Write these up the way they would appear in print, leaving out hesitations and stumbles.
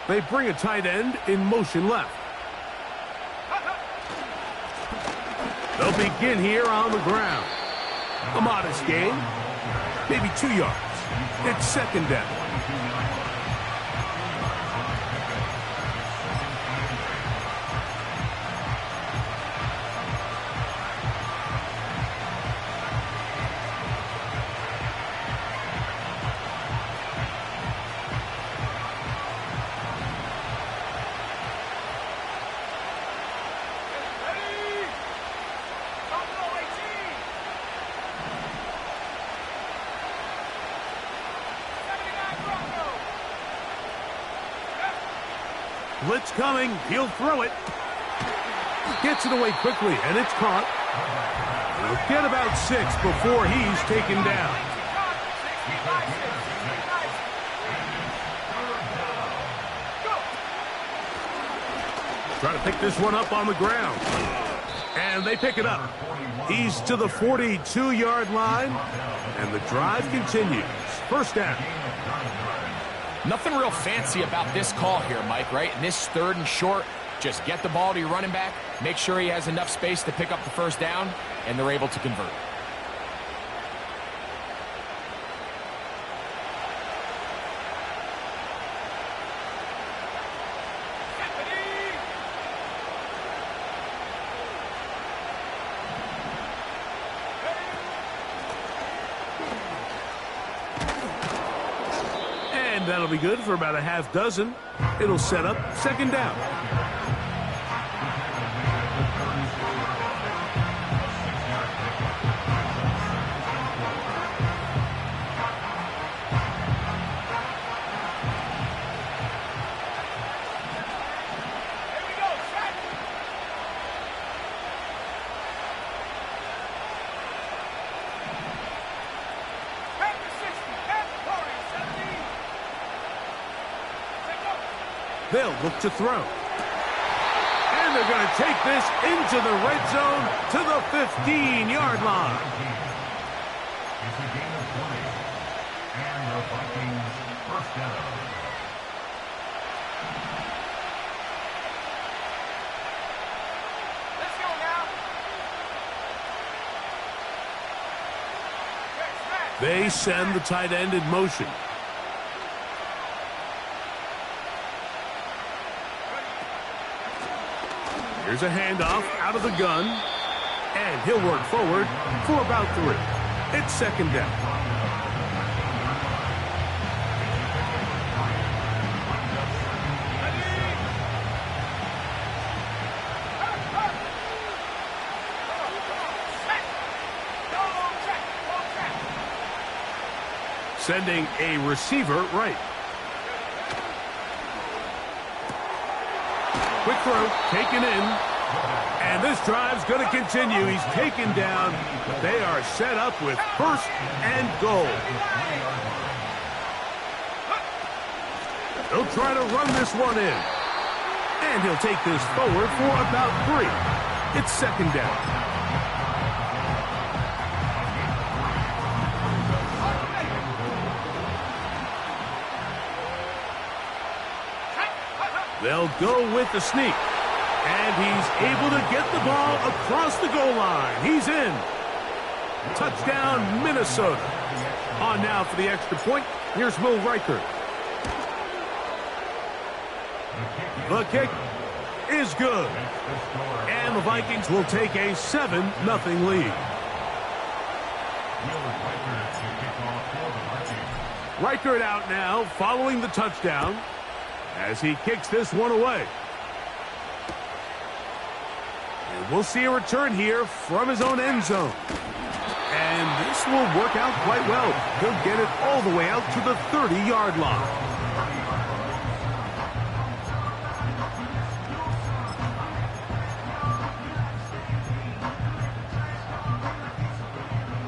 They bring a tight end in motion left. They'll begin here on the ground. A modest gain, maybe 2 yards. It's second down. Blitz coming. He'll throw it. Gets it away quickly, and it's caught. He'll get about 6 before he's taken down. Try to pick this one up on the ground. And they pick it up. He's to the 42-yard line, and the drive continues. First down. Nothing real fancy about this call here, Mike, right? In this 3rd and short, just get the ball to your running back, make sure he has enough space to pick up the first down, and they're able to convert. That'll be good for about a half dozen. It'll set up second down. They'll look to throw. And they're going to take this into the red zone to the 15-yard line. It's a gain of 20. And the Vikings first down. Let's go now. They send the tight end in motion. Here's a handoff out of the gun, and he'll work forward for about 3. It's second down. Sending a receiver right. Quick throw, taken in, and this drive's going to continue. He's taken down, but they are set up with first and goal. They'll try to run this one in, and he'll take this forward for about 3. It's second down. They'll go with the sneak. And he's able to get the ball across the goal line. He's in. Touchdown, Minnesota. On now for the extra point. Here's Will Reichert. The kick is good. And the Vikings will take a 7-0 lead. Reichert out now following the touchdown as he kicks this one away. And we'll see a return here from his own end zone. And this will work out quite well. He'll get it all the way out to the 30-yard line.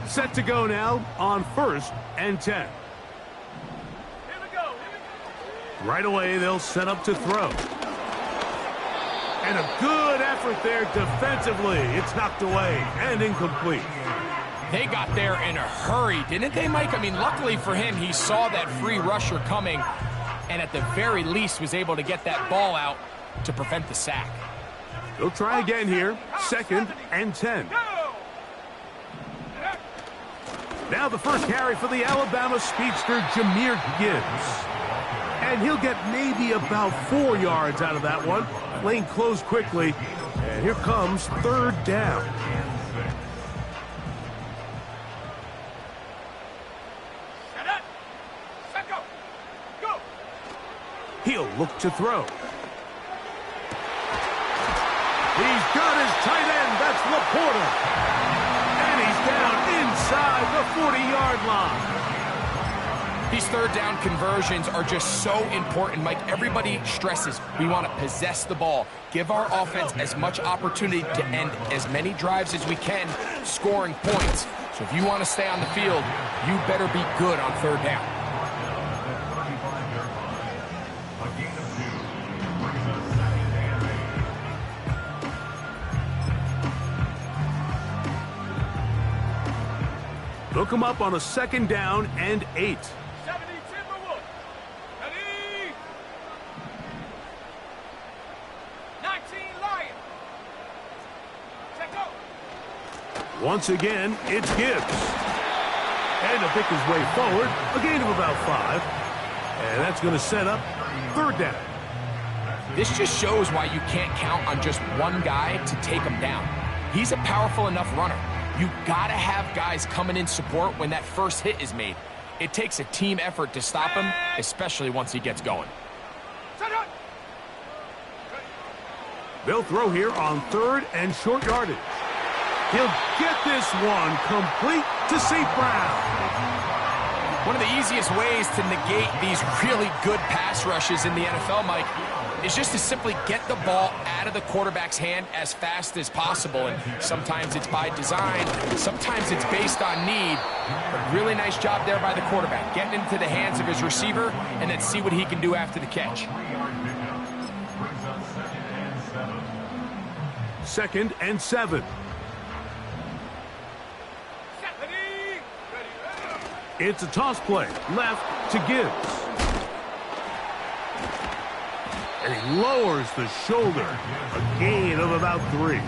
Set to go now on 1st and 10. Right away, they'll set up to throw. And a good effort there defensively. It's knocked away and incomplete. They got there in a hurry, didn't they, Mike? I mean, luckily for him, he saw that free rusher coming. and at the very least was able to get that ball out to prevent the sack. They'll try again here. 2nd and 10. Now the first carry for the Alabama speedster, Jahmyr Gibbs. And he'll get maybe about 4 yards out of that one. Lane closed quickly. And here comes 3rd down. He'll look to throw. He's got his tight end. That's Laporta. And he's down inside the 40-yard line. These 3rd down conversions are just so important, Mike. Everybody stresses we want to possess the ball, give our offense as much opportunity to end as many drives as we can, scoring points. So if you want to stay on the field, you better be good on 3rd down. Look him up on a 2nd down and 8. 70 Timberwolves. Ready? 19 Lions. Check out. Once again, it's Gibbs. And to pick his way forward, a gain of about 5. And that's going to set up 3rd down. This just shows why you can't count on just one guy to take him down. He's a powerful enough runner. You gotta have guys coming in support when that first hit is made. It takes a team effort to stop him, especially once he gets going. They'll throw here on 3rd and short yardage. He'll get this one complete to St. Brown. One of the easiest ways to negate these really good pass rushes in the NFL, Mike, is just to simply get the ball out of the quarterback's hand as fast as possible. And sometimes it's by design, sometimes it's based on need. But really nice job there by the quarterback, getting into the hands of his receiver and then see what he can do after the catch. 2nd and 7. It's a toss play, left to Gibbs. And he lowers the shoulder, a gain of about 3.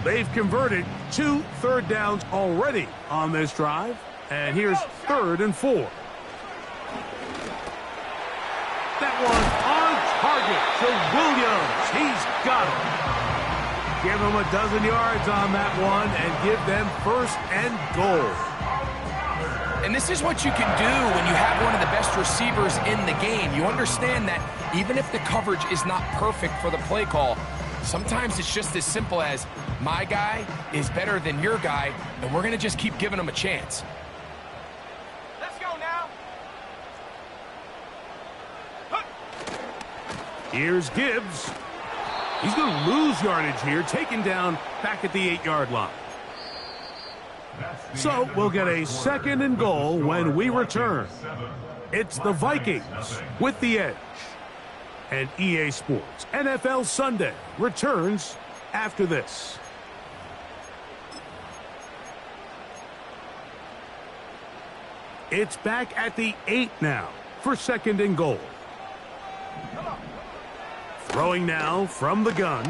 They've converted 2 3rd downs already on this drive. And here's 3rd and 4. That one on target to Williams. He's got it. Give him a dozen yards on that one and give them 1st and goal. And this is what you can do when you have one of the best receivers in the game. You understand that even if the coverage is not perfect for the play call, sometimes it's just as simple as my guy is better than your guy, and we're going to just keep giving him a chance. Let's go now. Here's Gibbs. He's going to lose yardage here, taken down back at the 8-yard line. So we'll get a 2nd and goal when we return. It's the Vikings with the edge. And EA Sports NFL Sunday returns after this. It's back at the 8 now for 2nd and goal. Throwing now from the gun.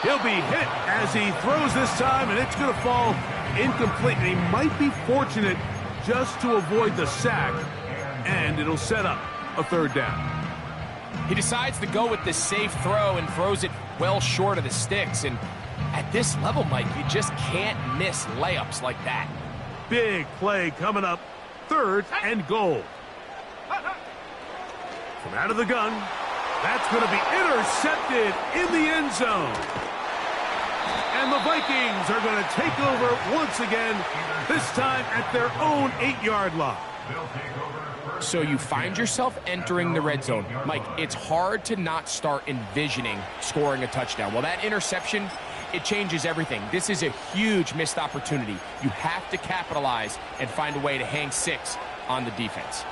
He'll be hit as he throws this time, and it's going to fall incomplete. And he might be fortunate just to avoid the sack, and it'll set up a 3rd down. He decides to go with the safe throw and throws it well short of the sticks. And at this level, Mike, you just can't miss layups like that. Big play coming up. 3rd and goal. From out of the gun, that's going to be intercepted in the end zone. And the Vikings are going to take over once again, this time at their own 8-yard line. So you find yourself entering the red zone. Mike, it's hard to not start envisioning scoring a touchdown. Well, that interception, it changes everything. This is a huge missed opportunity. You have to capitalize and find a way to hang 6 on the defense.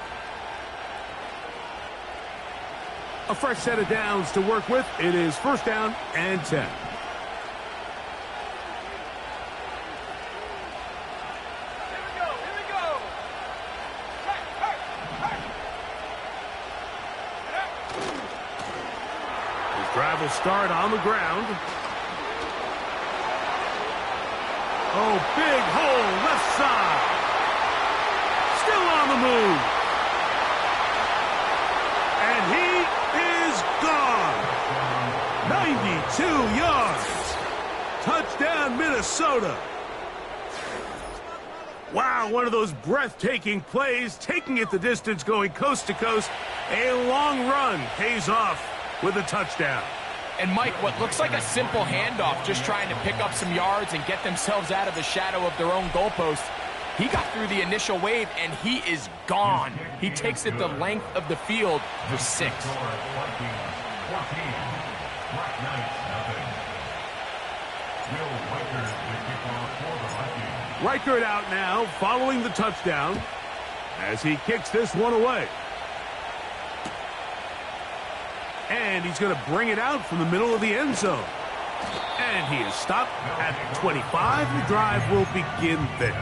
A fresh set of downs to work with. It is 1st down and 10. will start on the ground. Oh, big hole, left side. Still on the move. And he is gone. 92 yards. Touchdown, Minnesota. Wow, one of those breathtaking plays, taking it the distance, going coast to coast. A long run pays off with a touchdown. And Mike, what looks like a simple handoff, just trying to pick up some yards and get themselves out of the shadow of their own goalpost. He got through the initial wave, and he is gone. He takes it the length of the field for 6. Reichert out now, following the touchdown, as he kicks this one away. And he's going to bring it out from the middle of the end zone. And he is stopped at 25. The drive will begin there.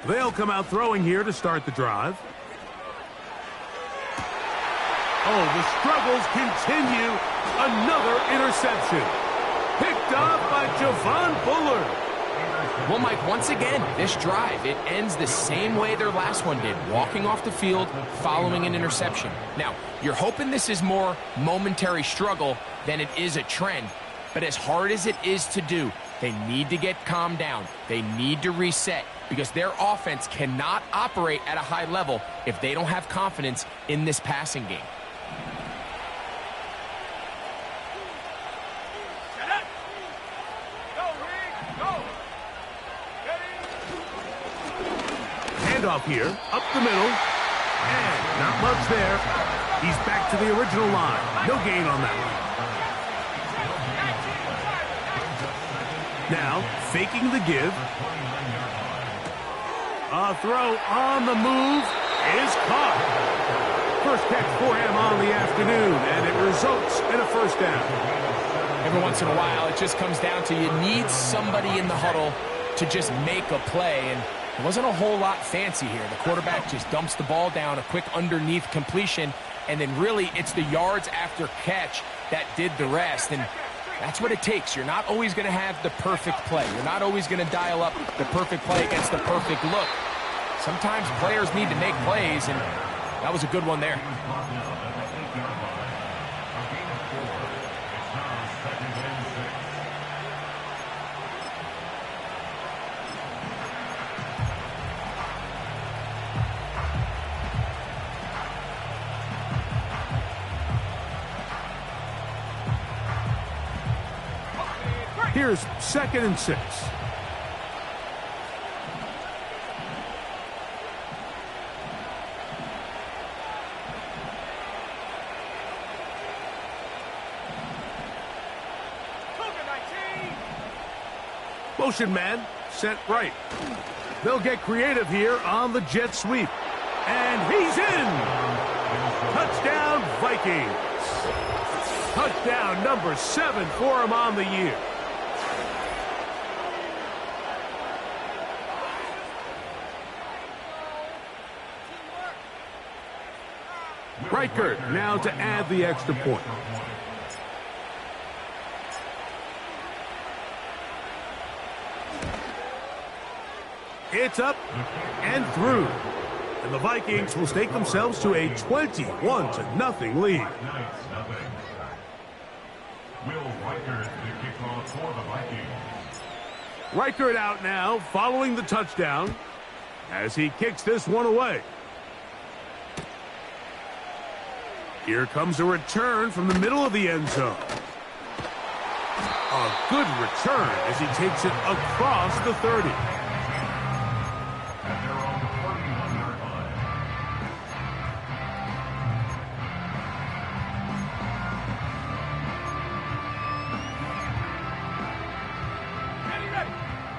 They'll come out throwing here to start the drive. Oh, the struggles continue. Another interception. Picked off by Javon Bullard. Well, Mike, once again, this drive, it ends the same way their last one did, walking off the field, following an interception. Now, you're hoping this is more momentary struggle than it is a trend, but as hard as it is to do, they need to get calmed down. They need to reset because their offense cannot operate at a high level if they don't have confidence in this passing game. Handoff here, up the middle, and not much there. He's back to the original line. No gain on that one. Now, faking the give. A throw on the move is caught. First catch for him on the afternoon, and it results in a first down. Every once in a while, it just comes down to you need somebody in the huddle to just make a play, and it wasn't a whole lot fancy here. The quarterback just dumps the ball down, a quick underneath completion, and then really it's the yards after catch that did the rest. And that's what it takes. You're not always going to have the perfect play. You're not always going to dial up the perfect play against the perfect look. Sometimes players need to make plays, and that was a good one there. Here's 2nd and 6. Motion man sent right. They'll get creative here on the jet sweep. And he's in! Touchdown, Vikings. Touchdown number 7 for him on the year. Reichert now to add the extra point. It's up and through. And the Vikings will stake themselves to a 21-0 lead. Reichert out now, following the touchdown, as he kicks this one away. Here comes a return from the middle of the end zone. A good return as he takes it across the 30.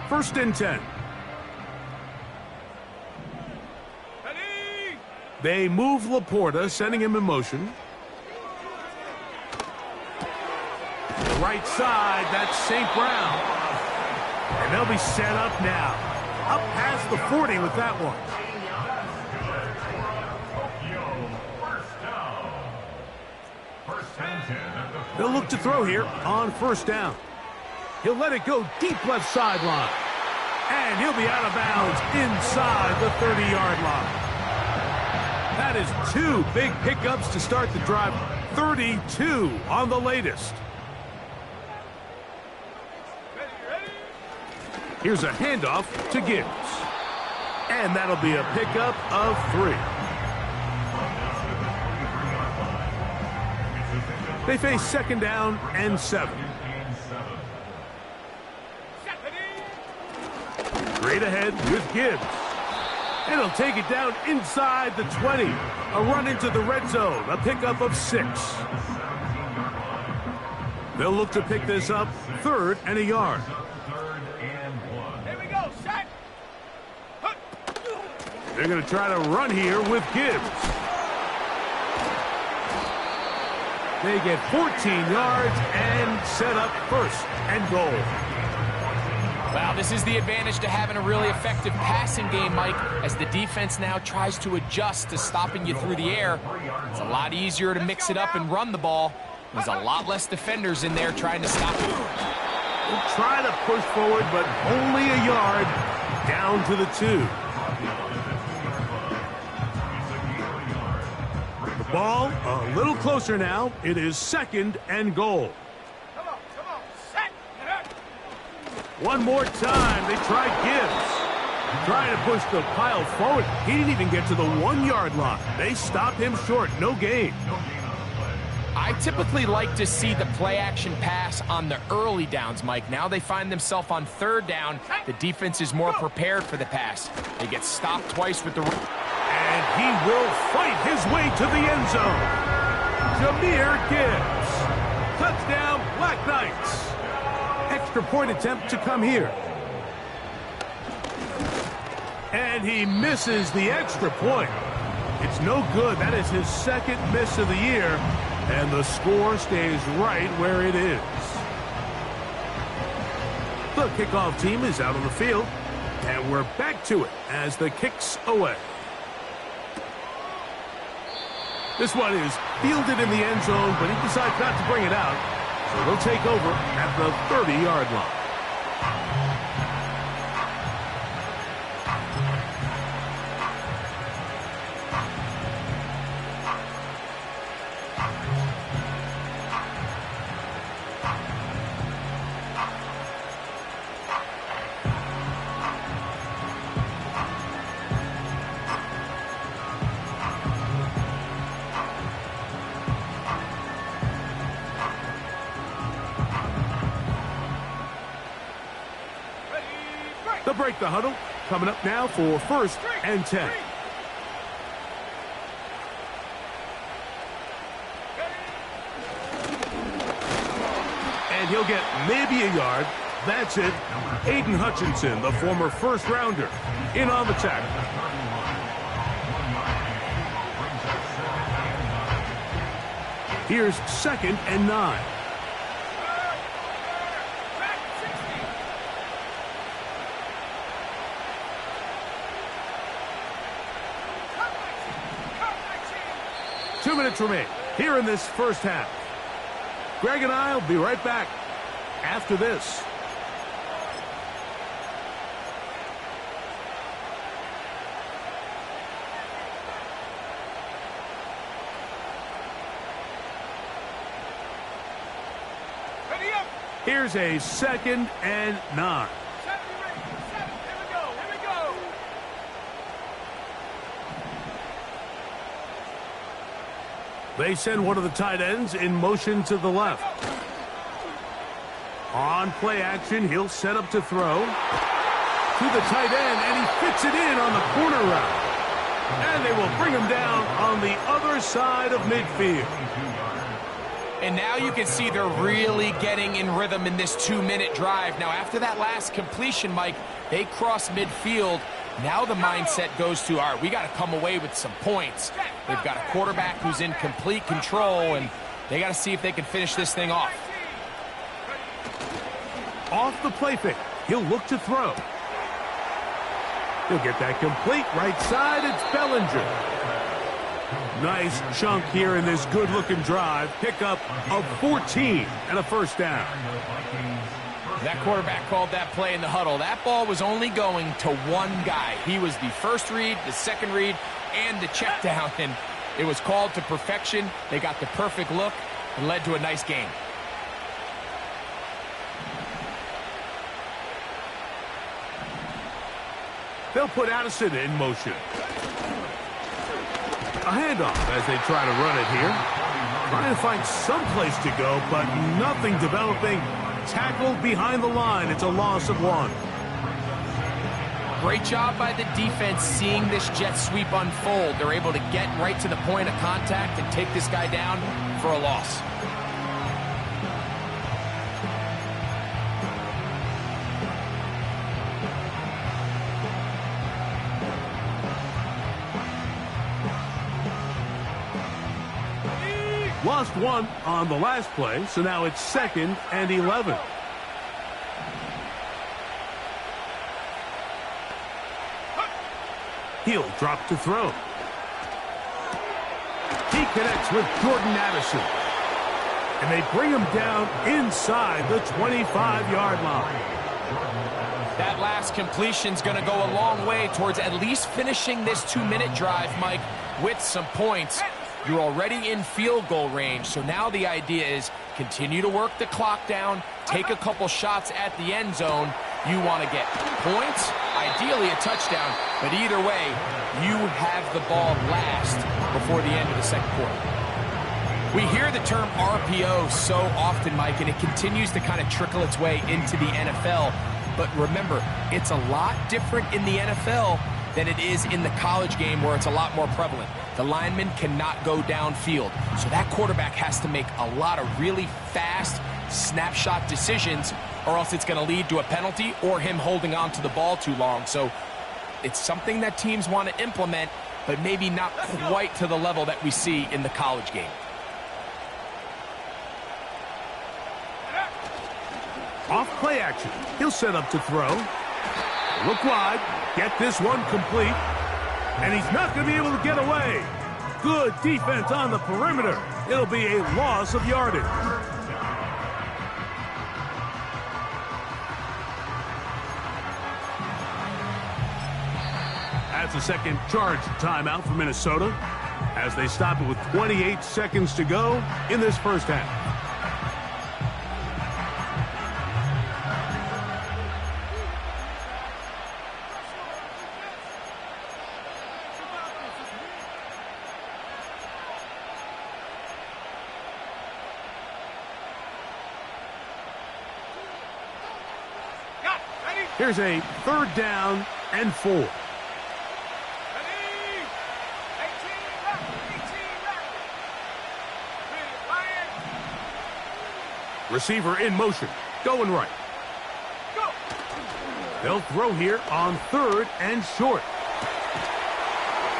First and 10. They move Laporta, sending him in motion. right side. That's St. Brown. And they'll be set up now. Up past the 40 with that one. They'll look to throw here on first down. He'll let it go deep left sideline. And he'll be out of bounds inside the 30-yard line. That is 2 big pickups to start the drive. 32 on the latest. Here's a handoff to Gibbs. And that'll be a pickup of 3. They face second down and 7. Straight ahead with Gibbs. And he'll take it down inside the 20. A run into the red zone. A pickup of 6. They'll look to pick this up 3rd and a yard. Here we go, set. They're going to try to run here with Gibbs. They get 14 yards and set up 1st and goal. Wow, this is the advantage to having a really effective passing game, Mike, as the defense now tries to adjust to stopping you through the air. It's a lot easier to mix it up and run the ball. There's a lot less defenders in there trying to stop it. We'll try to push forward, but only a yard down to the 2. The ball a little closer now. It is 2nd and goal. Come on, set. One more time, they try Gibbs. Trying to push the pile forward. He didn't even get to the 1-yard line. They stop him short. No gain. I typically like to see the play-action pass on the early downs, Mike. Now they find themselves on 3rd down. The defense is more prepared for the pass. They get stopped twice with the... And he will fight his way to the end zone. Jahmyr Gibbs. Touchdown, Black Knights. Extra point attempt to come here. And he misses the extra point. It's no good. That is his 2nd miss of the year. And the score stays right where it is. The kickoff team is out on the field. And we're back to it as the kick's away. This one is fielded in the end zone, but he decides not to bring it out. So they'll take over at the 30-yard line. They'll break the huddle. Coming up now for 1st and 10. And he'll get maybe a yard. That's it. Aiden Hutchinson, the former 1st rounder, in on the tackle. Here's 2nd and 9. Two minutes remain here in this first half. Greg and I will be right back after this. Ready up. Here's a 2nd and 9. They send one of the tight ends in motion to the left. On play action, he'll set up to throw. To the tight end, and he fits it in on the corner route. And they will bring him down on the other side of midfield. And now you can see they're really getting in rhythm in this 2-minute drive. Now, after that last completion, Mike, they cross midfield. Now the mindset goes to, all right, we got to come away with some points. They've got a quarterback who's in complete control, and they got to see if they can finish this thing off. Off the play fake. He'll look to throw. He'll get that complete. Right side, it's Bellinger. Nice chunk here in this good-looking drive. Pickup of 14 and a first down. That quarterback called that play in the huddle. That ball was only going to one guy. He was the first read, the second read, and the check down. And it was called to perfection. They got the perfect look and led to a nice game. They'll put Addison in motion. A handoff as they try to run it here. Trying to find some place to go, but nothing developing. Tackled behind the line. It's a loss of 1. Great job by the defense seeing this jet sweep unfold. They're able to get right to the point of contact and take this guy down for a loss. Lost 1 on the last play, so now it's 2nd and 11. He'll drop to throw. He connects with Jordan Addison. And they bring him down inside the 25-yard line. That last completion's going to go a long way towards at least finishing this 2-minute drive, Mike, with some points. You're already in field goal range, so now the idea is continue to work the clock down, take a couple shots at the end zone. You want to get points, ideally a touchdown, but either way, you have the ball last before the end of the second quarter. We hear the term RPO so often, Mike, and it continues to kind of trickle its way into the NFL. But remember, it's a lot different in the NFL than it is in the college game where it's a lot more prevalent. The lineman cannot go downfield, so that quarterback has to make a lot of really fast snapshot decisions, or else it's going to lead to a penalty or him holding on to the ball too long. So it's something that teams want to implement, but maybe not quite to the level that we see in the college game. Off play action. He'll set up to throw. Look wide. Get this one complete. And he's not going to be able to get away. Good defense on the perimeter. It'll be a loss of yardage. That's a second charge timeout for Minnesota as they stop it with 28 seconds to go in this first half. Here's a 3rd down and 4. Ready? 18 left. 18 left. Receiver in motion. Going right. Go. They'll throw here on 3rd and short.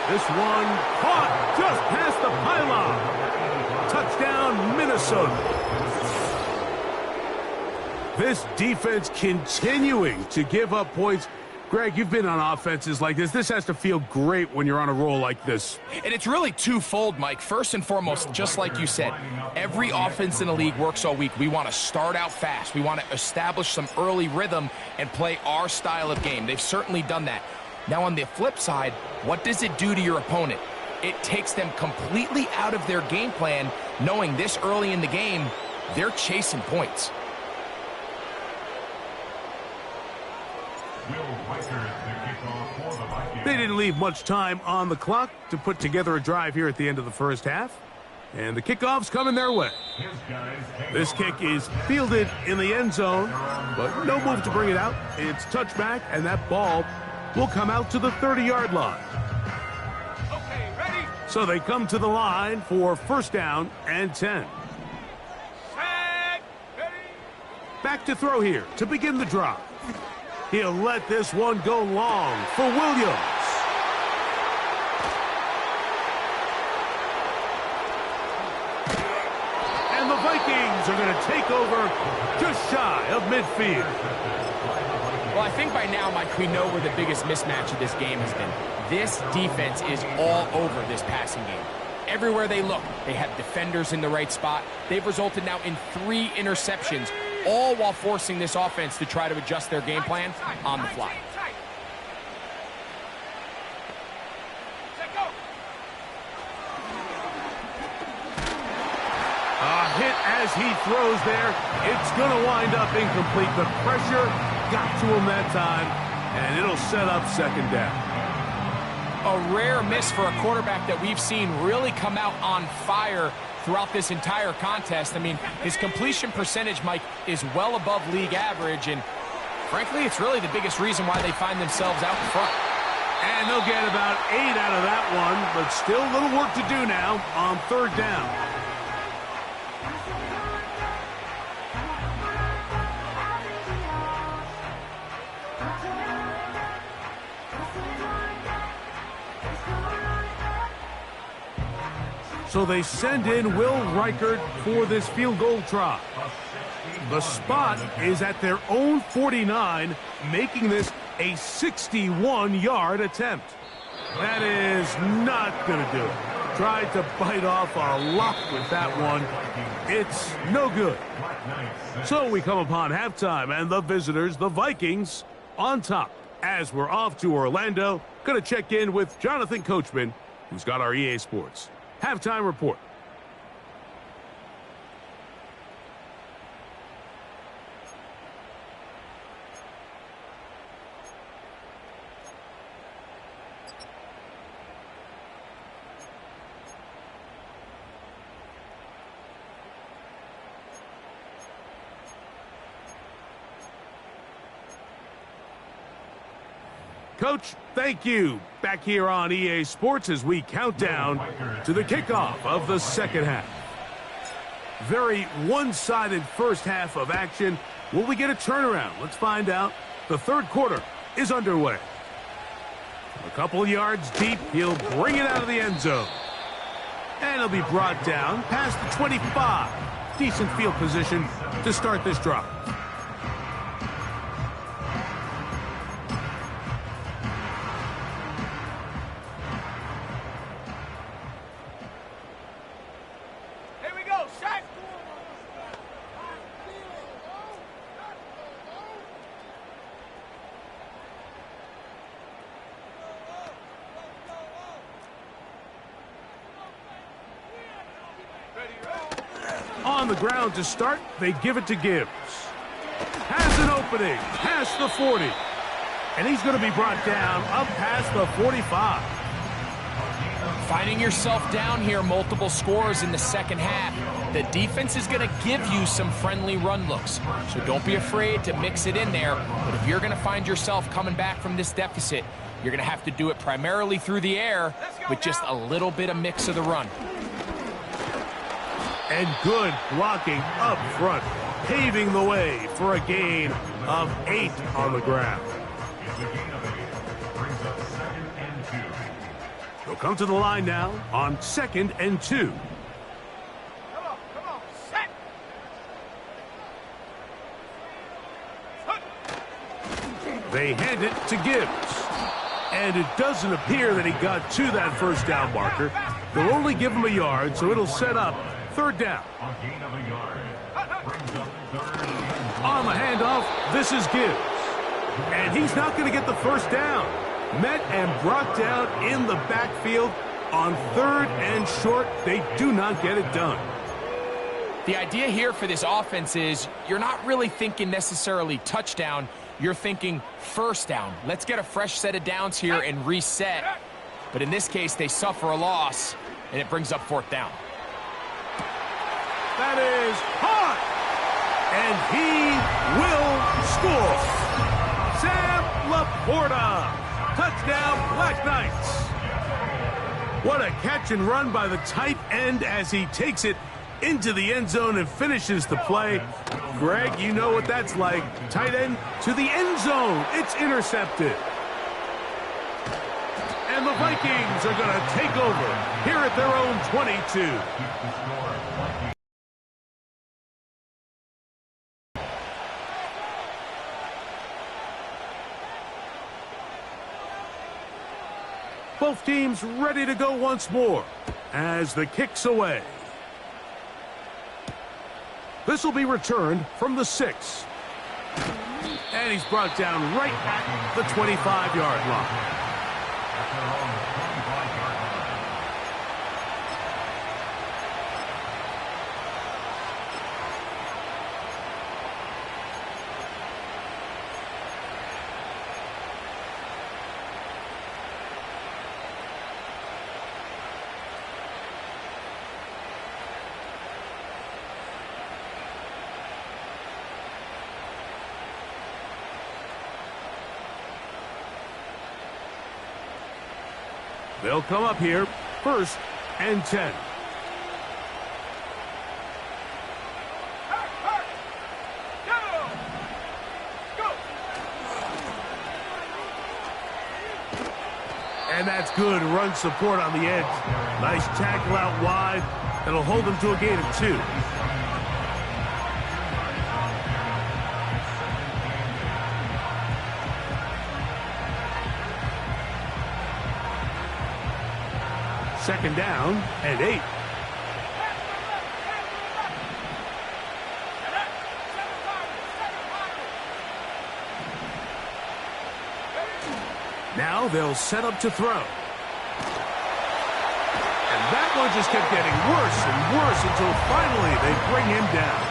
This one caught just past the pylon. Touchdown, Minnesota. This defense continuing to give up points. Greg, you've been on offenses like this. This has to feel great when you're on a roll like this. And it's really twofold, Mike. First and foremost, just like you said, every offense in the league works all week. We want to start out fast. We want to establish some early rhythm and play our style of game. They've certainly done that. Now, on the flip side, what does it do to your opponent? It takes them completely out of their game plan, knowing this early in the game, they're chasing points. They didn't leave much time on the clock to put together a drive here at the end of the first half. And the kickoff's coming their way. This kick is fielded in the end zone, but no move to bring it out. It's touchback, and that ball will come out to the 30-yard line. Okay, ready? So they come to the line for 1st down and 10. Set. Ready? Back to throw here to begin the drive. He'll let this one go long for Williams. And the Vikings Vikings are going to take over just shy of midfield. Well, I think by now, Mike, we know where the biggest mismatch of this game has been. This defense is all over this passing game. Everywhere they look, they have defenders in the right spot. They've resulted now in 3 interceptions, all while forcing this offense to try to adjust their game plan on the fly. A hit as he throws there. It's going to wind up incomplete. The pressure got to him that time, and it'll set up second down. A rare miss for a quarterback that we've seen really come out on fire throughout this entire contest. I mean, his completion percentage, Mike, is well above league average, and frankly, it's really the biggest reason why they find themselves out in front. And they'll get about 8 out of that one, but still a little work to do now on third down. So they send in Will Reichert for this field goal try. The spot is at their own 49, making this a 61-yard attempt. That is not going to do it. Tried to bite off a lot with that one. It's no good. So we come upon halftime, and the visitors, the Vikings, on top. As we're off to Orlando, going to check in with Jonathan Coachman, who's got our EA Sports halftime report. Coach, thank you. Back here on EA Sports as we count down to the kickoff of the second half. Very one-sided first half of action. Will we get a turnaround? Let's find out. The third quarter is underway. A couple yards deep, he'll bring it out of the end zone. And he'll be brought down past the 25. Decent field position to start this drive. On the ground to start, they give it to Gibbs. Has an opening, past the 40. And he's going to be brought down up past the 45. Finding yourself down here, multiple scores in the second half. The defense is going to give you some friendly run looks. So don't be afraid to mix it in there. But if you're going to find yourself coming back from this deficit, you're going to have to do it primarily through the air with just a little bit of mix of the run. And good blocking up front, paving the way for a gain of 8 on the ground. They'll come to the line now on 2nd and 2. Come on, set. They hand it to Gibbs. And it doesn't appear that he got to that first down marker. They'll only give him a yard, so it'll set up third down. On the handoff, this is Gibbs. And he's not going to get the first down. Met and brought down in the backfield on 3rd and short. They do not get it done. The idea here for this offense is you're not really thinking necessarily touchdown. You're thinking first down. Let's get a fresh set of downs here and reset. But in this case, they suffer a loss, and it brings up 4th down. That is hot. And he will score. Sam Laporta. Touchdown, Black Knights. What a catch and run by the tight end as he takes it into the end zone and finishes the play. Greg, you know what that's like. Tight end to the end zone. It's intercepted. And the Vikings are going to take over here at their own 22. Both teams ready to go once more as the kick's away. This will be returned from the 6. And he's brought down right at the 25-yard line. They'll come up here, 1st and 10. And that's good run support on the edge. Nice tackle out wide. That'll hold them to a gain of 2. Second down and 8. Now they'll set up to throw. And that one just kept getting worse and worse until finally they bring him down.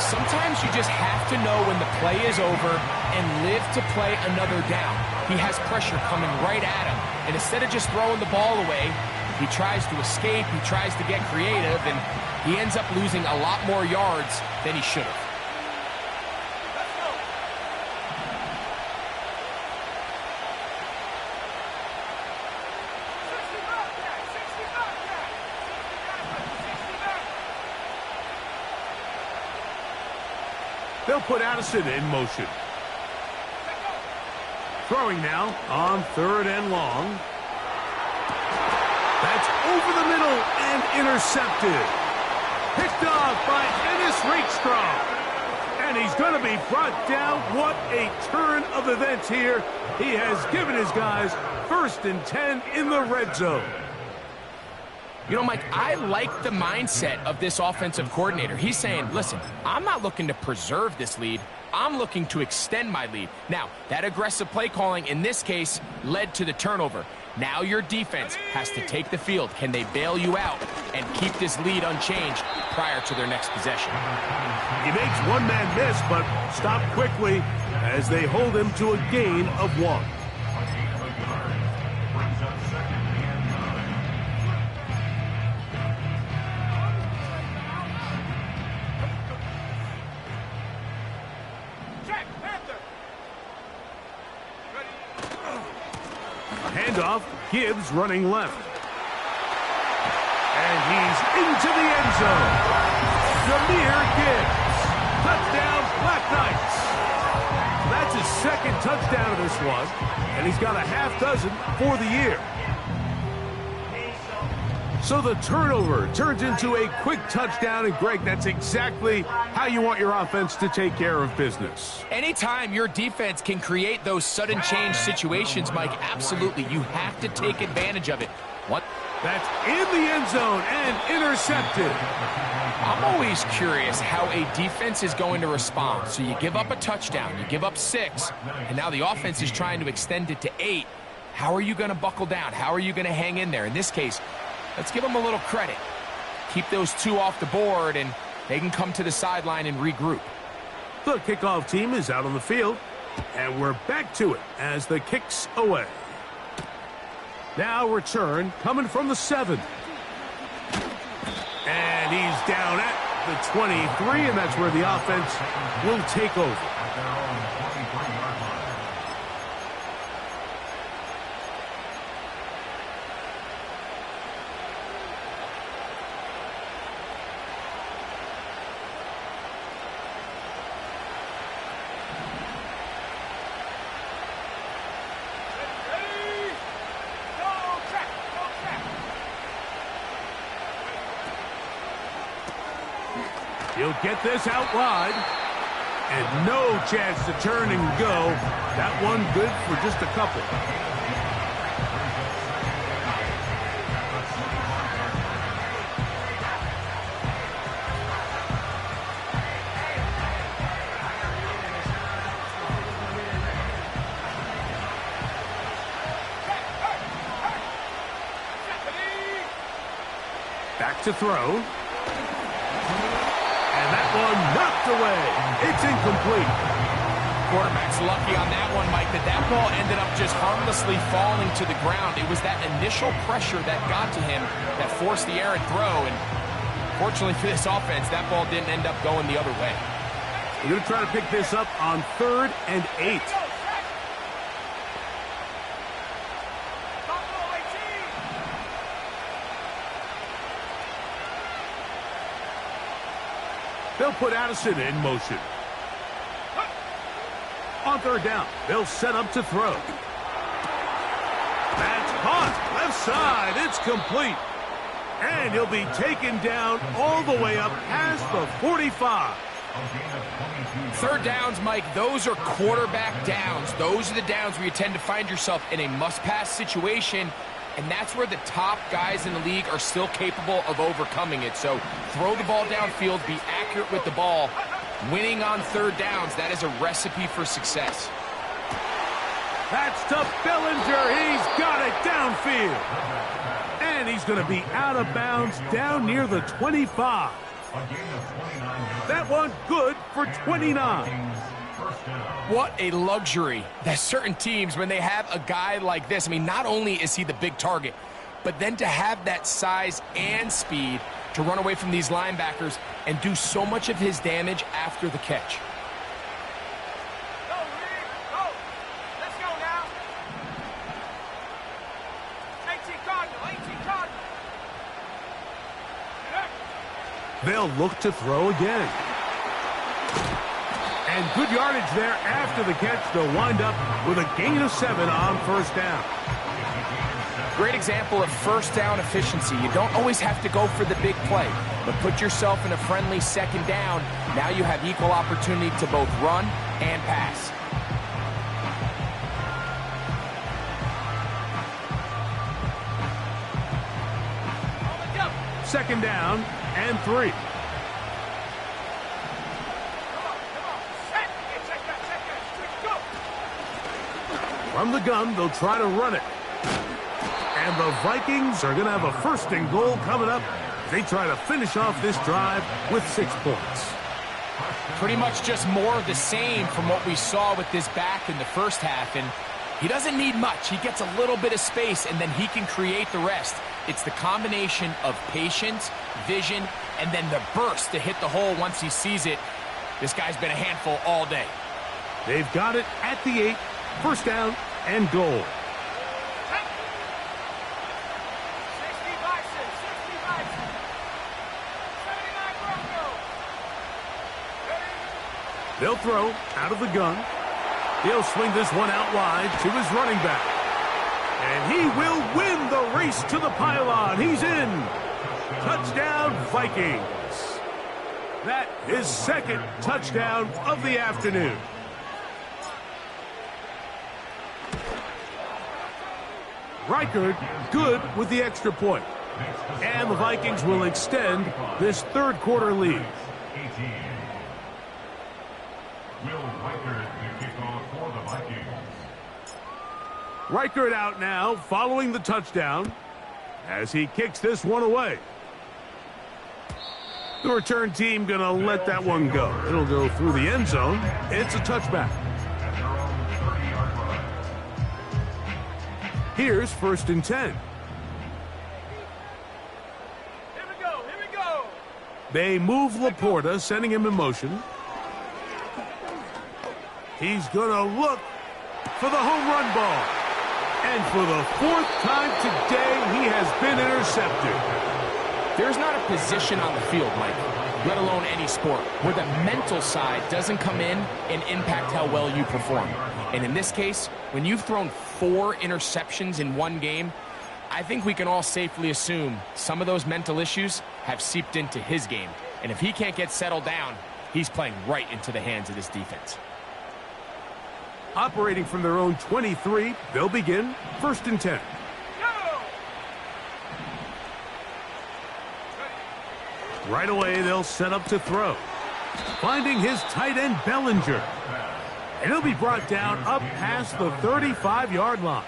Sometimes you just have to know when the play is over and live to play another down. He has pressure coming right at him. And instead of just throwing the ball away, he tries to escape, he tries to get creative, and he ends up losing a lot more yards than he should have. They'll put Addison in motion. Throwing now on 3rd and long. That's over the middle and intercepted. Picked off by Ennis Rakestraw. And he's going to be brought down. What a turn of events here. He has given his guys 1st and 10 in the red zone. You know, Mike, I like the mindset of this offensive coordinator. He's saying, listen, I'm not looking to preserve this lead. I'm looking to extend my lead. Now, that aggressive play calling in this case led to the turnover. Now your defense has to take the field. Can they bail you out and keep this lead unchanged prior to their next possession? He makes one man miss, but stop quickly as they hold him to a gain of 1. Handoff, Gibbs running left. And he's into the end zone. Jahmyr Gibbs. Touchdown, Black Knights. That's his 2nd touchdown of this one, and he's got a half dozen for the year. So the turnover turns into a quick touchdown, and Greg, that's exactly how you want your offense to take care of business. Anytime your defense can create those sudden change situations, Mike, absolutely, you have to take advantage of it. What? That's in the end zone and intercepted. I'm always curious how a defense is going to respond. So you give up a touchdown, you give up 6, and now the offense is trying to extend it to 8. How are you going to buckle down? How are you going to hang in there? In this case, let's give them a little credit. Keep those 2 off the board, and they can come to the sideline and regroup. The kickoff team is out on the field, and we're back to it as the kick's away. Now return coming from the 7. And he's down at the 23, and that's where the offense will take over. He'll get this out wide. And no chance to turn and go. That one good for just a couple. Back to throw. And that one knocked away. It's incomplete. Quarterback's lucky on that one, Mike, that ball ended up just harmlessly falling to the ground. It was that initial pressure that got to him that forced the errant throw, and fortunately for this offense, that ball didn't end up going the other way. We're going to try to pick this up on 3rd and 8. They'll put Addison in motion. On 3rd down, they'll set up to throw. That's caught. Left side. It's complete. And he'll be taken down all the way up past the 45. 3rd downs, Mike, those are quarterback downs. Those are the downs where you tend to find yourself in a must-pass situation, and that's where the top guys in the league are still capable of overcoming it. So throw the ball downfield, be accurate with the ball. Winning on 3rd downs, that is a recipe for success. That's to Bellinger. He's got it downfield. And he's going to be out of bounds down near the 25. That one good for 29. What a luxury that certain teams, when they have a guy like this, I mean, not only is he the big target, but then to have that size and speed to run away from these linebackers and do so much of his damage after the catch. Go, Reed, go. Let's go now. 18 Cardinal, 18 Cardinal. They'll look to throw again. And good yardage there after the catch. They'll wind up with a gain of 7 on 1st down. Great example of 1st down efficiency. You don't always have to go for the big play, but put yourself in a friendly 2nd down. Now you have equal opportunity to both run and pass. Second down and 3. From the gun, they'll try to run it. And the Vikings are going to have a 1st and goal coming up. They try to finish off this drive with 6 points. Pretty much just more of the same from what we saw with this back in the 1st half. And he doesn't need much. He gets a little bit of space, and then he can create the rest. It's the combination of patience, vision, and then the burst to hit the hole once he sees it. This guy's been a handful all day. They've got it at the 8. 1st down and goal. 60 Bison, 60 Bison. 79 Broncos. They'll throw out of the gun. He'll swing this one out wide to his running back. And he will win the race to the pylon. He's in. Touchdown, Vikings. That is 2nd touchdown of the afternoon. Reichard good with the extra point. And the Vikings will extend this 3rd quarter lead. Will Reichard to kick off for the Vikings. Reichard out now following the touchdown as he kicks this one away. The return team going to let that one go. It'll go through the end zone. It's a touchback. At their own 30-yard line. Here's 1st and 10. Here we go, here we go. They move Laporta, sending him in motion. He's going to look for the home run ball. And for the 4th time today, he has been intercepted. There's not a position on the field, Mike, let alone any sport, where the mental side doesn't come in and impact how well you perform. And in this case, when you've thrown 4 interceptions in one game, I think we can all safely assume some of those mental issues have seeped into his game. And if he can't get settled down, he's playing right into the hands of this defense. Operating from their own 23, they'll begin 1st and 10. Right away, they'll set up to throw. Finding his tight end, Bellinger. And he'll be brought down up past the 35-yard line.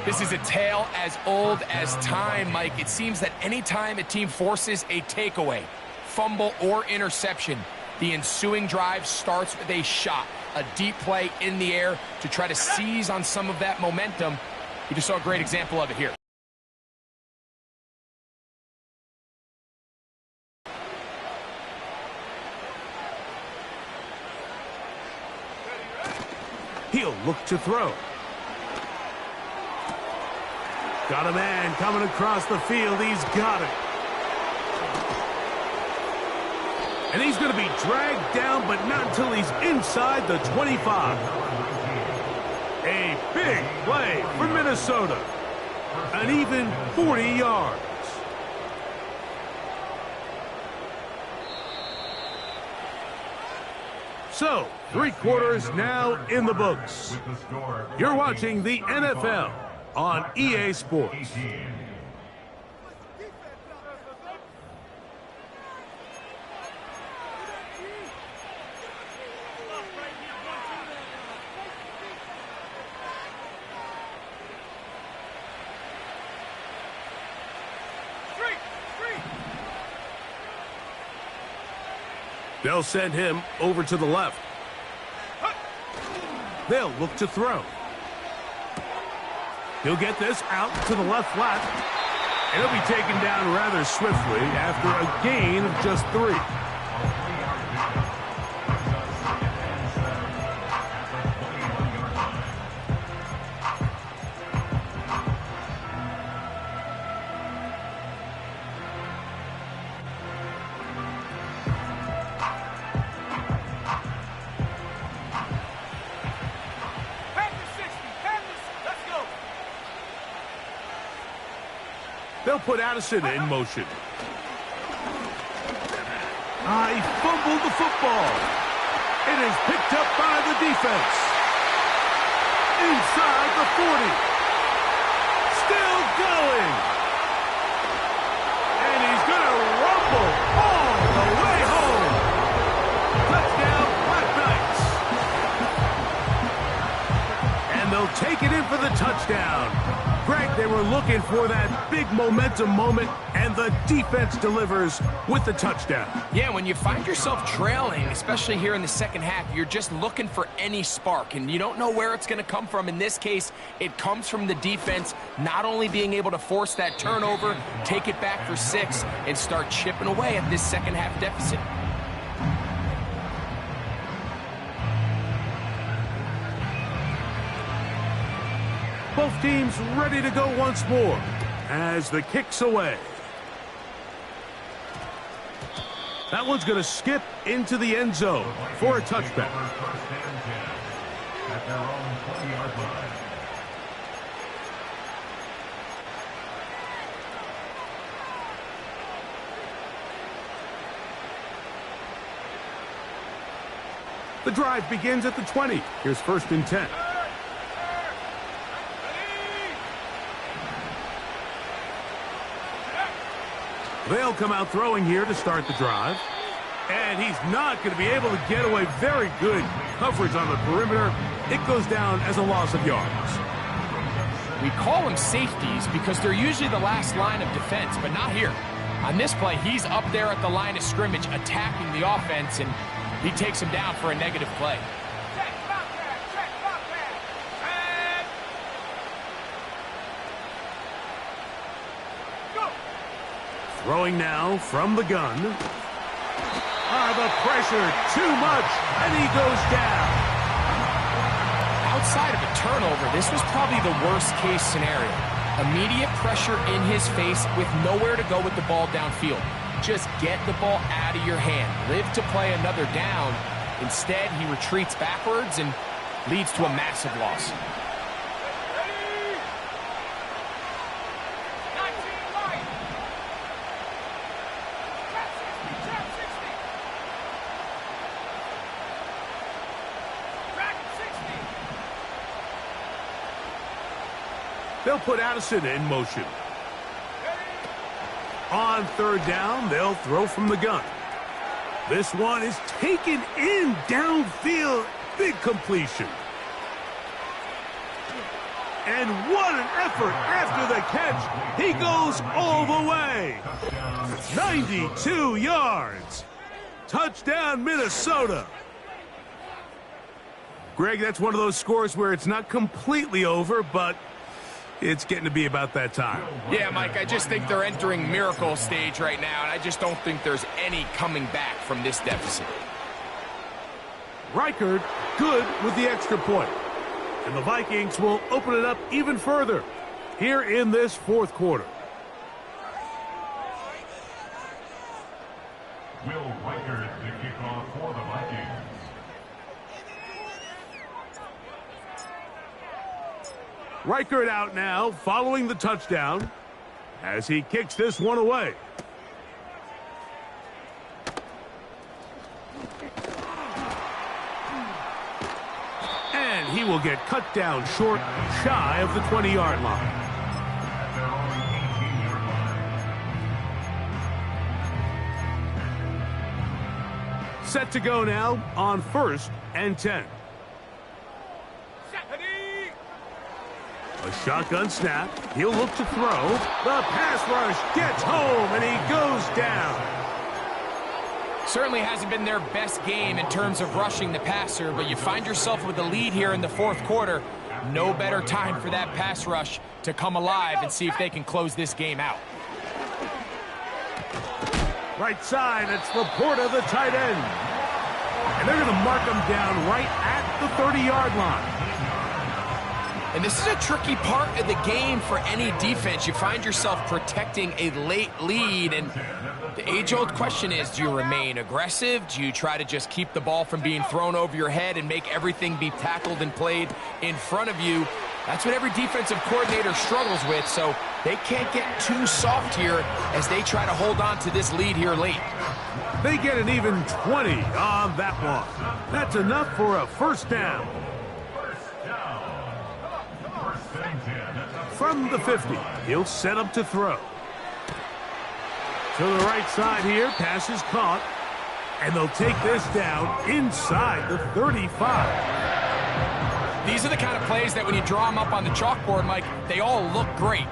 This is a tale as old as time, Mike. It seems that anytime a team forces a takeaway, fumble, or interception, the ensuing drive starts with a shot, a deep play in the air to try to seize on some of that momentum. We just saw a great example of it here. He'll look to throw. Got a man coming across the field. He's got it. And he's going to be dragged down, but not until he's inside the 25. A big play for Minnesota. An even 40 yards. So, 3 quarters now in the books. You're watching the NFL on EA Sports. They'll send him over to the left. They'll look to throw. He'll get this out to the left flat. And he'll be taken down rather swiftly after a gain of just 3. They'll put Addison in motion. He fumbled the football. It is picked up by the defense. Inside the 40. Still going. And he's going to rumble all the way home. Touchdown, Black Knights. And they'll take it in for the touchdown. Greg, they were looking for that big momentum moment, and the defense delivers with the touchdown. Yeah, when you find yourself trailing, especially here in the second half, you're just looking for any spark, and you don't know where it's going to come from. In this case, it comes from the defense not only being able to force that turnover, take it back for 6, and start chipping away at this second half deficit. Both teams ready to go once more as the kick's away. That one's going to skip into the end zone for a touchback. At their own 20-yard line. The drive begins at the 20. Here's 1st and 10. They'll come out throwing here to start the drive. And he's not going to be able to get away. Very good coverage on the perimeter. It goes down as a loss of yards. We call them safeties because they're usually the last line of defense, but not here. On this play, he's up there at the line of scrimmage attacking the offense, and he takes him down for a negative play. Throwing now from the gun. The pressure, too much, and he goes down. Outside of a turnover, this was probably the worst-case scenario. Immediate pressure in his face with nowhere to go with the ball downfield. Just get the ball out of your hand. Live to play another down. Instead, he retreats backwards and leads to a massive loss. They'll put Addison in motion. On 3rd down, they'll throw from the gun. This one is taken in downfield. Big completion. And what an effort after the catch. He goes all the way. 92 yards. Touchdown, Minnesota. Greg, that's one of those scores where it's not completely over, but it's getting to be about that time. Yeah, Mike, I just think they're entering miracle stage right now, and I just don't think there's any coming back from this deficit. Reichard good with the extra point. And the Vikings will open it up even further here in this fourth quarter. Will Reichard to kick off for the Vikings. Reichard out now following the touchdown as he kicks this one away. And he will get cut down short, shy of the 20-yard line. At their own 18-yard line. Set to go now on 1st and 10. A shotgun snap. He'll look to throw. The pass rush gets home, and he goes down. Certainly hasn't been their best game in terms of rushing the passer, but you find yourself with a lead here in the fourth quarter. No better time for that pass rush to come alive and see if they can close this game out. Right side, it's Laporta, the tight end. And they're going to mark him down right at the 30-yard line. And this is a tricky part of the game for any defense. You find yourself protecting a late lead, and the age-old question is, do you remain aggressive? Do you try to just keep the ball from being thrown over your head and make everything be tackled and played in front of you? That's what every defensive coordinator struggles with, so they can't get too soft here as they try to hold on to this lead here late. They get an even 20 on that one. That's enough for a first down. From the 50, he'll set up to throw. To the right side here, pass is caught. And they'll take this down inside the 35. These are the kind of plays that when you draw them up on the chalkboard, Mike, they all look great.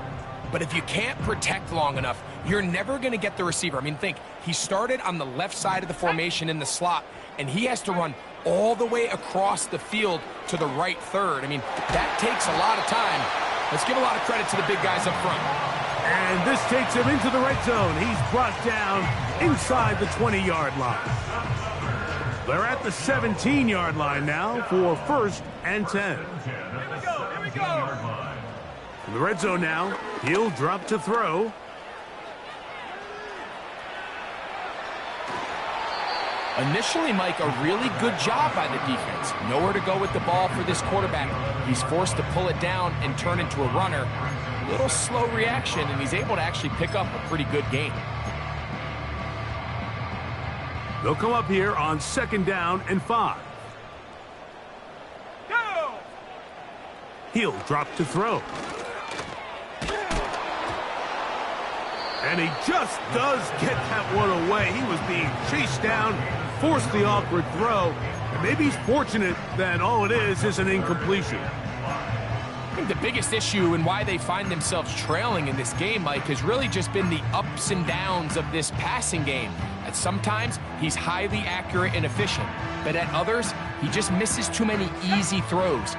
But if you can't protect long enough, you're never going to get the receiver. I mean, think, he started on the left side of the formation in the slot, and he has to run all the way across the field to the right third. I mean, that takes a lot of time. Let's give a lot of credit to the big guys up front. And this takes him into the red zone. He's brought down inside the 20-yard line. They're at the 17-yard line now for 1st and 10. Here we go, here we go. In the red zone now, he'll drop to throw. Initially, Mike, a really good job by the defense. Nowhere to go with the ball for this quarterback. He's forced to pull it down and turn into a runner. A little slow reaction, and he's able to actually pick up a pretty good gain. They'll come up here on 2nd down and 5. Go! He'll drop to throw. And he just does get that one away. He was being chased down, forced the awkward throw. And maybe he's fortunate that all it is an incompletion. I think the biggest issue and why they find themselves trailing in this game, Mike, has really just been the ups and downs of this passing game. At sometimes, he's highly accurate and efficient, but at others, he just misses too many easy throws.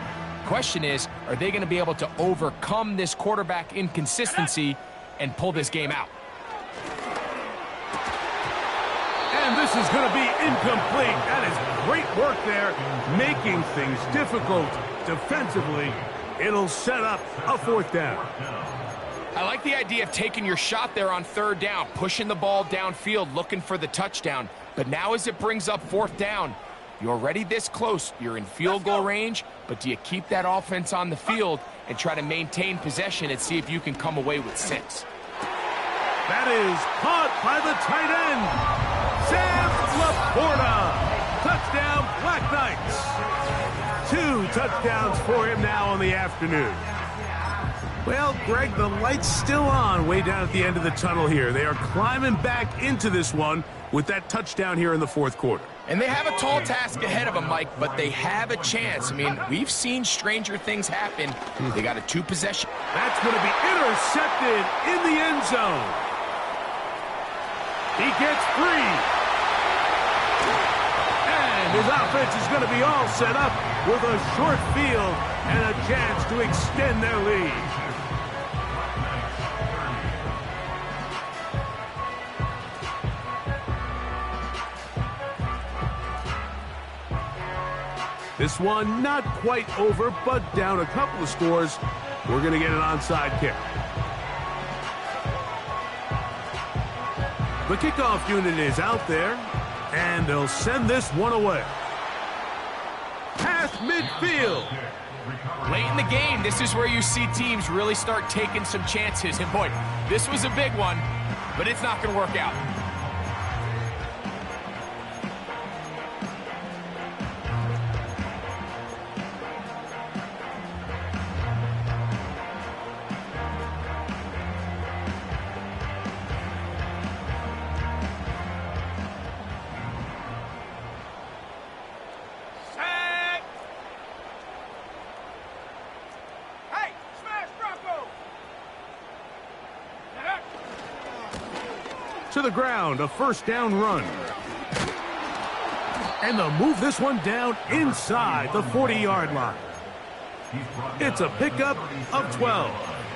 Question is, are they going to be able to overcome this quarterback inconsistency and pull this game out? And this is going to be incomplete. That is great work there, making things difficult defensively. It'll set up a 4th down. I like the idea of taking your shot there on 3rd down, pushing the ball downfield, looking for the touchdown. But now as it brings up 4th down, you're already this close. You're in field goal range, but do you keep that offense on the field and try to maintain possession and see if you can come away with 6? That is caught by the tight end, Sam Laporta. Touchdown, Black Knights. 2 touchdowns for him now on the afternoon. Well, Greg, the light's still on way down at the end of the tunnel here. They are climbing back into this one with that touchdown here in the 4th quarter. And they have a tall task ahead of them, Mike, but they have a chance. I mean, we've seen stranger things happen. They got a 2-possession. That's going to be intercepted in the end zone. He gets free. And his offense is going to be all set up with a short field and a chance to extend their lead. This one not quite over, but down a couple of scores. We're going to get an onside kick. The kickoff unit is out there, and they'll send this one away. Past midfield. Late in the game, this is where you see teams really start taking some chances. And boy, this was a big one, but it's not going to work out. To the ground, a first down run. And they'll move this one down inside the 40-yard line. It's a pickup of 12.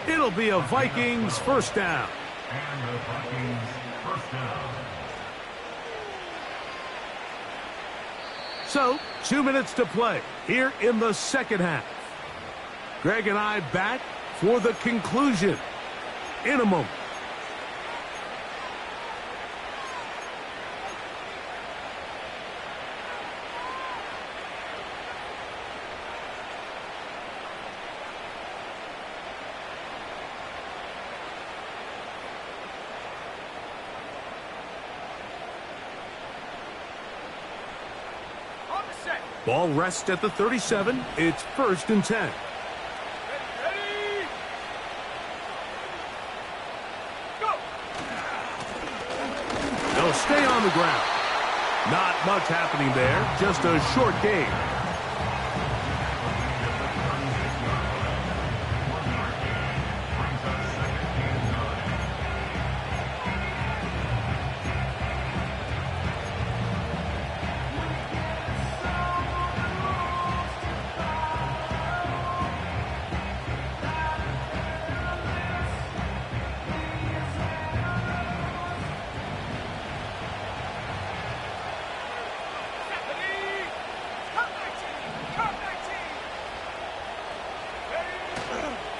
It'll be a Vikings first down. And the Vikings first down. So, 2 minutes to play here in the second half. Greg and I back for the conclusion in a moment. Ball rests at the 37. It's 1st and 10. Ready? Go! They'll stay on the ground. Not much happening there. Just a short gain.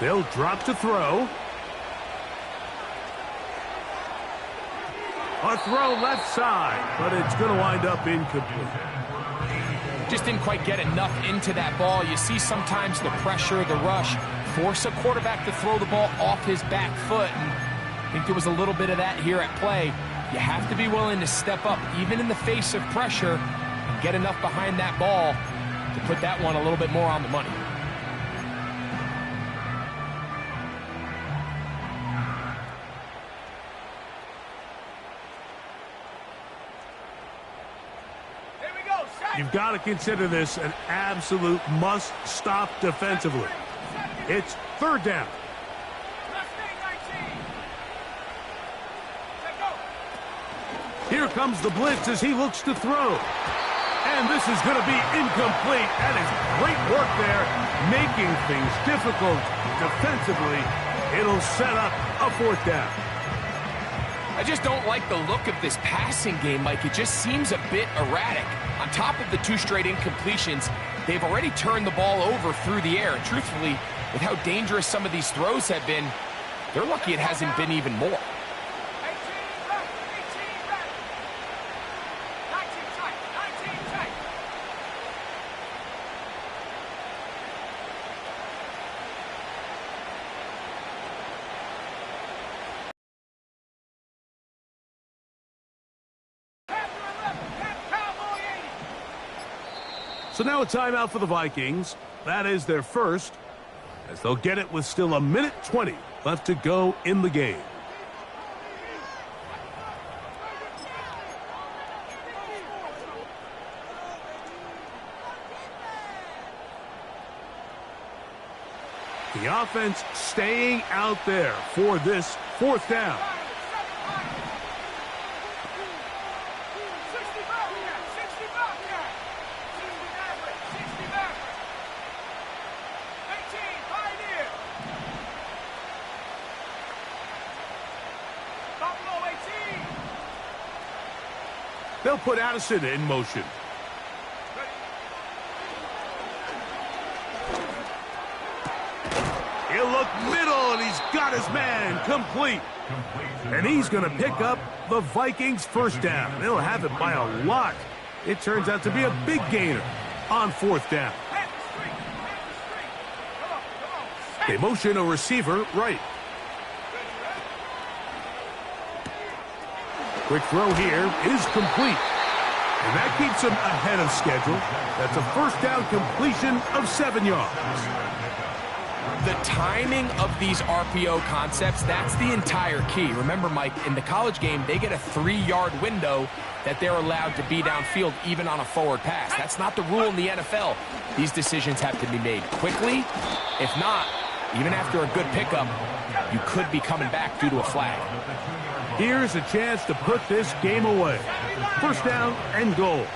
They'll drop to throw. A throw left side, but it's going to wind up incomplete. Just didn't quite get enough into that ball. You see sometimes the pressure, the rush, force a quarterback to throw the ball off his back foot. And I think there was a little bit of that here at play. You have to be willing to step up, even in the face of pressure, and get enough behind that ball to put that one a little bit more on the money. You've got to consider this an absolute must-stop defensively. It's 3rd down. Here comes the blitz as he looks to throw. And this is going to be incomplete. That is great work there, making things difficult defensively. It'll set up a 4th down. I just don't like the look of this passing game, Mike. It just seems a bit erratic. On top of the 2 straight incompletions, they've already turned the ball over through the air. And truthfully, with how dangerous some of these throws have been, they're lucky it hasn't been even more. So now a timeout for the Vikings. That is their first, as they'll get it with still 1:20 left to go in the game. The offense staying out there for this fourth down. 18, Pioneer. Bobl, 18. They'll put Addison in motion. He'll look middle, and he's got his man complete. And he's going to pick up the Vikings' first down. They'll have it by a lot. It turns out to be a big gainer on fourth down. They motion a receiver right. Quick throw here is complete. And that keeps him ahead of schedule. That's a first down completion of 7 yards. The timing of these RPO concepts, that's the entire key. Remember, Mike, in the college game, they get a 3-yard window that they're allowed to be downfield even on a forward pass. That's not the rule in the NFL. These decisions have to be made quickly. If not, even after a good pickup, you could be coming back due to a flag. Here's a chance to put this game away. First down and goal.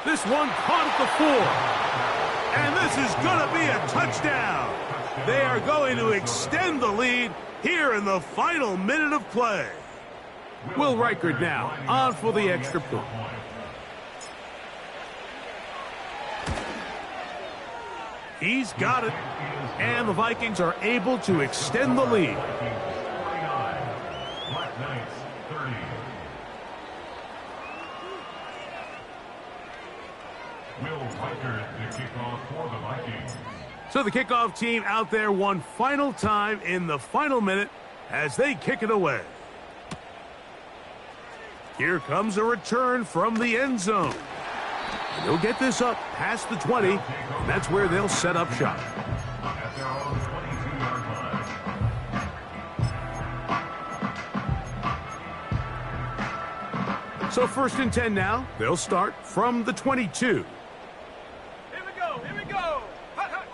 This one caught at the 4. And this is going to be a touchdown. They are going to extend the lead here in the final minute of play. Will Reichard now on for the extra point. He's got it. And the Vikings are able to extend the lead. Will Reichard, the kickoff for the Vikings. So the kickoff team out there one final time in the final minute as they kick it away. Here comes a return from the end zone. And they'll get this up past the 20, and that's where they'll set up shop. At their own 22-yard line. So first and 10 now. They'll start from the 22. Here we go. Here we go. Hut, hut.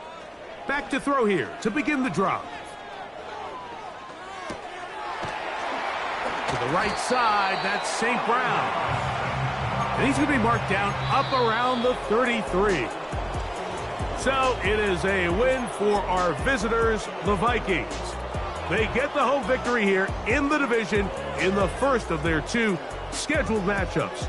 Back to throw here to begin the drive. To the right side, that's St. Brown. And he's going to be marked down up around the 33. So it is a win for our visitors, the Vikings. They get the home victory here in the division in the first of their 2 scheduled matchups.